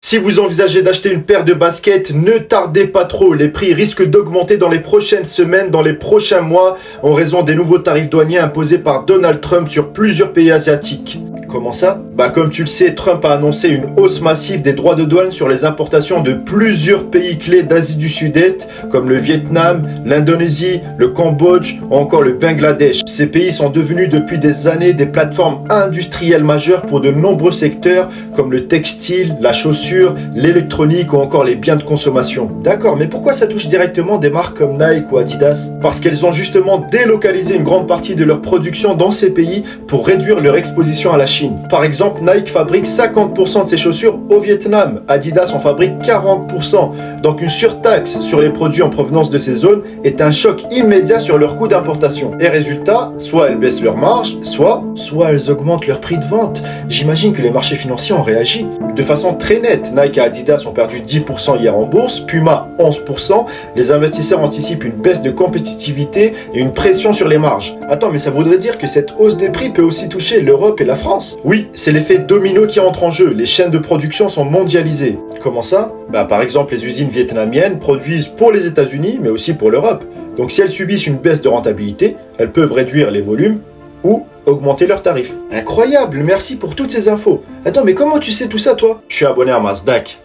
Si vous envisagez d'acheter une paire de baskets, ne tardez pas trop. Les prix risquent d'augmenter dans les prochaines semaines, dans les prochains mois, en raison des nouveaux tarifs douaniers imposés par Donald Trump sur plusieurs pays asiatiques. Comment ça? Comme tu le sais, Trump a annoncé une hausse massive des droits de douane sur les importations de plusieurs pays clés d'Asie du Sud-Est, comme le Vietnam, l'Indonésie, le Cambodge ou encore le Bangladesh. Ces pays sont devenus depuis des années des plateformes industrielles majeures pour de nombreux secteurs, comme le textile, la chaussure, l'électronique ou encore les biens de consommation. D'accord, mais pourquoi ça touche directement des marques comme Nike ou Adidas? Parce qu'elles ont justement délocalisé une grande partie de leur production dans ces pays pour réduire leur exposition à la Chine. Par exemple, Nike fabrique 50% de ses chaussures au Vietnam, Adidas en fabrique 40%. Donc une surtaxe sur les produits en provenance de ces zones est un choc immédiat sur leur coût d'importation. Et résultat, soit elles baissent leur marge, soit elles augmentent leur prix de vente. J'imagine que les marchés financiers ont réagi. De façon très nette, Nike et Adidas ont perdu 10% hier en bourse, Puma 11%. Les investisseurs anticipent une baisse de compétitivité et une pression sur les marges. Attends, mais ça voudrait dire que cette hausse des prix peut aussi toucher l'Europe et la France? Oui, c'est l'effet domino qui entre en jeu. Les chaînes de production sont mondialisées. Comment ça? Par exemple, les usines vietnamiennes produisent pour les États-Unis, mais aussi pour l'Europe. Donc si elles subissent une baisse de rentabilité, elles peuvent réduire les volumes ou augmenter leurs tarifs. Incroyable, merci pour toutes ces infos. Attends, mais comment tu sais tout ça, toi? Je suis abonné à Nasdaq.